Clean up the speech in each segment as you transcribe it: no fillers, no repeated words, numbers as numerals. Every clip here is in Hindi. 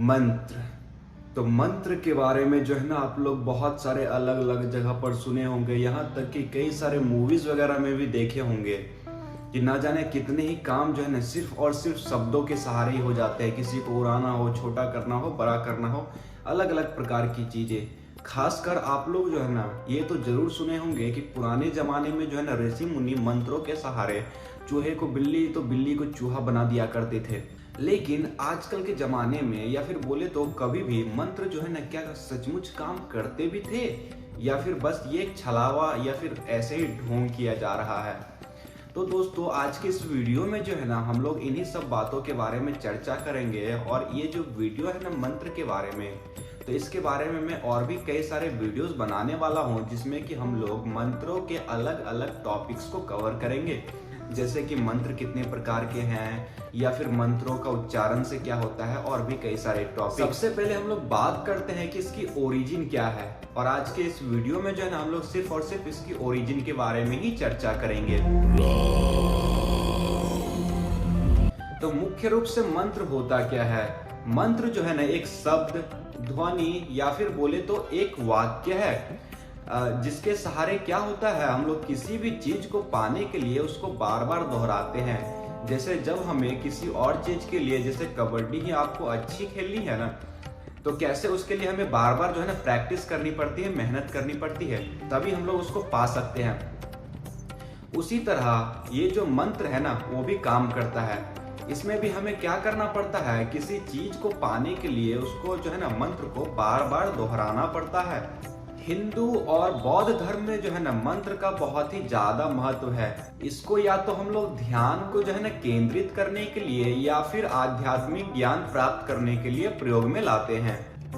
मंत्र। तो मंत्र के बारे में जो है ना आप लोग बहुत सारे अलग अलग जगह पर सुने होंगे, यहाँ तक कि कई सारे मूवीज वगैरह में भी देखे होंगे कि ना जाने कितने ही काम जो है ना सिर्फ और सिर्फ शब्दों के सहारे ही हो जाते हैं। किसी को उड़ाना हो, छोटा करना हो, बड़ा करना हो, अलग अलग प्रकार की चीजें। खासकर आप लोग जो है ना ये तो जरूर सुने होंगे कि पुराने जमाने में जो है ना ऋषि मुनि मंत्रों के सहारे चूहे को बिल्ली तो बिल्ली को चूहा बना दिया करते थे। लेकिन आजकल के जमाने में या फिर बोले तो कभी भी मंत्र जो है ना क्या सचमुच काम करते भी थे या फिर बस ये एक छलावा या फिर ऐसे ही ढोंग किया जा रहा है। तो दोस्तों आज के इस वीडियो में जो है ना हम लोग इन्हीं सब बातों के बारे में चर्चा करेंगे। और ये जो वीडियो है ना मंत्र के बारे में, तो इसके बारे में मैं और भी कई सारे वीडियोस बनाने वाला हूँ जिसमें कि हम लोग मंत्रों के अलग अलग टॉपिक्स को कवर करेंगे, जैसे कि मंत्र कितने प्रकार के हैं या फिर मंत्रों का उच्चारण से क्या होता है और भी कई सारे टॉपिक। सबसे पहले हम लोग बात करते हैं कि इसकी ओरिजिन क्या है, और आज के इस वीडियो में जो है ना हम लोग सिर्फ और सिर्फ इसकी ओरिजिन के बारे में ही चर्चा करेंगे। तो मुख्य रूप से मंत्र होता क्या है? मंत्र जो है ना एक शब्द, ध्वनि या फिर बोले तो एक वाक्य है जिसके सहारे क्या होता है हम लोग किसी भी चीज को पाने के लिए उसको बार बार दोहराते हैं। जैसे जब हमें किसी और चीज के लिए, जैसे कबड्डी ही आपको अच्छी खेलनी है ना, तो कैसे उसके लिए हमें बार बार जो है ना प्रैक्टिस करनी पड़ती है, मेहनत करनी पड़ती है, तभी हम लोग उसको पा सकते हैं। उसी तरह ये जो मंत्र है ना वो भी काम करता है। इसमें भी हमें क्या करना पड़ता है, किसी चीज को पाने के लिए उसको जो है ना मंत्र को बार बार दोहराना पड़ता है। हिंदू और बौद्ध धर्म में जो है ना मंत्र का बहुत ही ज्यादा महत्व है। इसको या तो हम लोग ध्यान को जो है ना केंद्रित करने के लिए या फिर आध्यात्मिक ज्ञान प्राप्त करने के लिए प्रयोग में लाते हैं।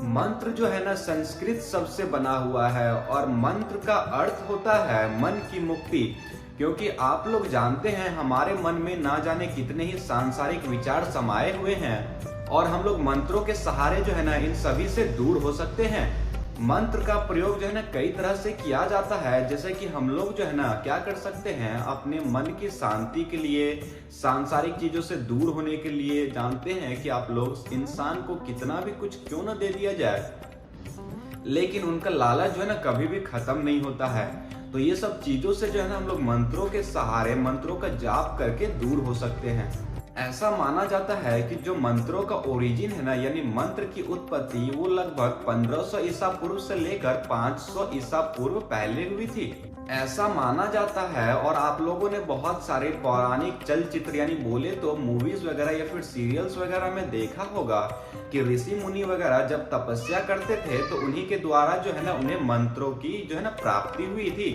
मंत्र जो है ना संस्कृत शब्द से बना हुआ है और मंत्र का अर्थ होता है मन की मुक्ति। क्योंकि आप लोग जानते हैं हमारे मन में ना जाने कितने ही सांसारिक विचार समाये हुए हैं और हम लोग मंत्रों के सहारे जो है ना इन सभी से दूर हो सकते हैं। मंत्र का प्रयोग जो है ना कई तरह से किया जाता है, जैसे कि हम लोग जो है ना क्या कर सकते हैं अपने मन की शांति के लिए, सांसारिक चीजों से दूर होने के लिए। जानते हैं कि आप लोग इंसान को कितना भी कुछ क्यों न दे दिया जाए, लेकिन उनका लालच जो है ना कभी भी खत्म नहीं होता है। तो ये सब चीजों से जो है ना हम लोग मंत्रों के सहारे, मंत्रों का जाप करके दूर हो सकते हैं। ऐसा माना जाता है कि जो मंत्रों का ओरिजिन है ना, यानी मंत्र की उत्पत्ति, वो लगभग 1500 ईसा पूर्व से लेकर 500 ईसा पूर्व पहले हुई थी, ऐसा माना जाता है। और आप लोगों ने बहुत सारे पौराणिक चलचित्र यानी बोले तो मूवीज वगैरह या फिर सीरियल्स वगैरह में देखा होगा कि ऋषि मुनि वगैरह जब तपस्या करते थे तो उन्हीं के द्वारा जो है ना उन्हें मंत्रों की जो है ना प्राप्ति हुई थी,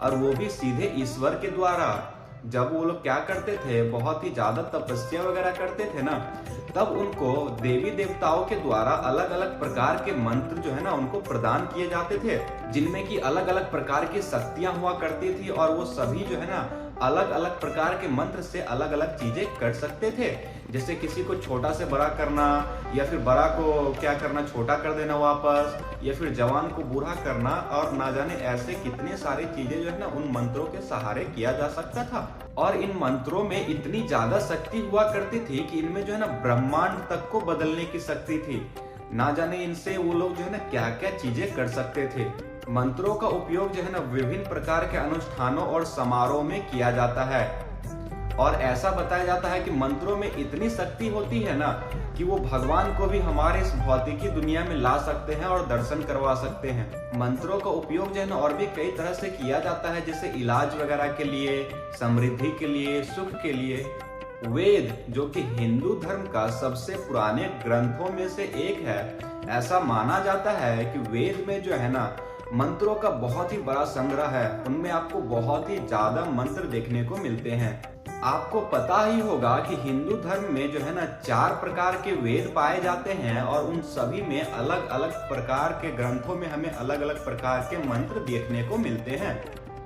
और वो भी सीधे ईश्वर के द्वारा। जब वो लोग क्या करते थे, बहुत ही ज्यादा तपस्या वगैरह करते थे ना, तब उनको देवी देवताओं के द्वारा अलग अलग प्रकार के मंत्र जो है ना उनको प्रदान किए जाते थे, जिनमें की अलग अलग प्रकार की शक्तियां हुआ करती थी। और वो सभी जो है ना अलग अलग प्रकार के मंत्र से अलग अलग चीजें कर सकते थे, जैसे किसी को छोटा से बड़ा करना, या फिर बड़ा को क्या करना, छोटा कर देना वापस, या फिर जवान को बूढ़ा करना, और ना जाने ऐसे कितने सारे चीजें जो है ना उन मंत्रों के सहारे किया जा सकता था। और इन मंत्रों में इतनी ज्यादा शक्ति हुआ करती थी कि इनमें जो है ना ब्रह्मांड तक को बदलने की शक्ति थी। ना जाने इनसे वो लोग जो है ना क्या क्या चीजें कर सकते थे। मंत्रों का उपयोग जो है ना विभिन्न प्रकार के अनुष्ठानों और समारोह में किया जाता है, और ऐसा बताया जाता है कि मंत्रों में इतनी शक्ति होती है ना कि वो भगवान को भी हमारे इस भौतिकी दुनिया में ला सकते हैं और दर्शन करवा सकते हैं। मंत्रों का उपयोग जो है ना और भी कई तरह से किया जाता है, जैसे इलाज वगैरह के लिए, समृद्धि के लिए, सुख के लिए। वेद जो कि हिंदू धर्म का सबसे पुराने ग्रंथों में से एक है, ऐसा माना जाता है कि वेद में जो है ना मंत्रों का बहुत ही बड़ा संग्रह है। उनमें आपको बहुत ही ज्यादा मंत्र देखने को मिलते हैं। आपको पता ही होगा कि हिंदू धर्म में जो है ना 4 प्रकार के वेद पाए जाते हैं, और उन सभी में अलग अलग प्रकार के ग्रंथों में हमें अलग अलग प्रकार के मंत्र देखने को मिलते हैं,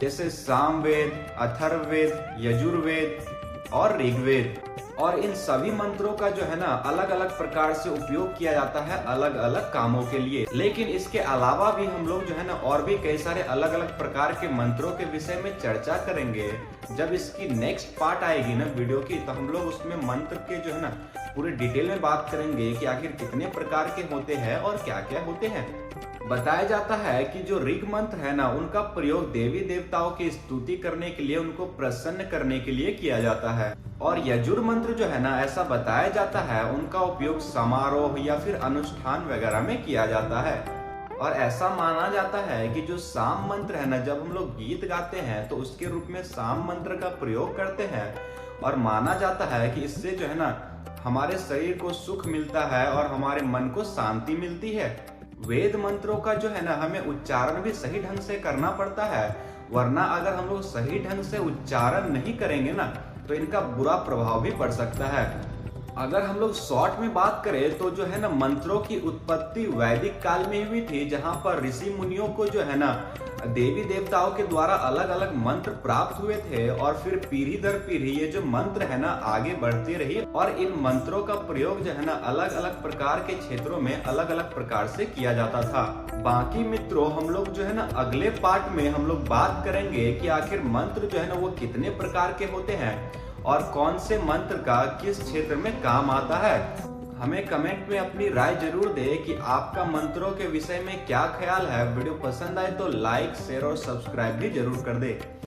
जैसे सामवेद, अथर्ववेद, यजुर्वेद और ऋग्वेद। और इन सभी मंत्रों का जो है ना अलग अलग प्रकार से उपयोग किया जाता है अलग अलग कामों के लिए। लेकिन इसके अलावा भी हम लोग जो है ना और भी कई सारे अलग अलग प्रकार के मंत्रों के विषय में चर्चा करेंगे। जब इसकी नेक्स्ट पार्ट आएगी ना वीडियो की, तो हम लोग उसमें मंत्र के जो है ना पूरे डिटेल में बात करेंगे कि आखिर कितने प्रकार के होते हैं और क्या क्या होते हैं। बताया जाता है कि जो ऋग मंत्र है ना उनका प्रयोग देवी देवताओं की स्तुति करने के लिए, उनको प्रसन्न करने के लिए किया जाता है। और यजुर मंत्र जो है ना ऐसा बताया जाता है उनका उपयोग समारोह या फिर अनुष्ठान वगैरह में किया जाता है। और ऐसा माना जाता है कि जो साम मंत्र है ना, जब हम लोग गीत गाते हैं तो उसके रूप में साम मंत्र का प्रयोग करते हैं। और माना जाता है कि इससे जो है ना हमारे शरीर को सुख मिलता है और हमारे मन को शांति मिलती है। वेद मंत्रों का जो है ना हमें उच्चारण भी सही ढंग से करना पड़ता है, वरना अगर हम लोग सही ढंग से उच्चारण नहीं करेंगे ना तो इनका बुरा प्रभाव भी पड़ सकता है। अगर हम लोग शॉर्ट में बात करें तो जो है ना मंत्रों की उत्पत्ति वैदिक काल में हुई थी, जहां पर ऋषि मुनियों को जो है ना देवी देवताओं के द्वारा अलग अलग मंत्र प्राप्त हुए थे। और फिर पीढ़ी दर पीढ़ी ये जो मंत्र है ना आगे बढ़ती रही और इन मंत्रों का प्रयोग जो है ना अलग अलग प्रकार के क्षेत्रों में अलग अलग प्रकार से किया जाता था। बाकी मित्रों, हम लोग जो है ना अगले पार्ट में हम लोग बात करेंगे कि आखिर मंत्र जो है ना वो कितने प्रकार के होते हैं और कौन से मंत्र का किस क्षेत्र में काम आता है। हमें कमेंट में अपनी राय जरूर दे कि आपका मंत्रों के विषय में क्या ख्याल है। वीडियो पसंद आए तो लाइक, शेयर और सब्सक्राइब भी जरूर कर दे।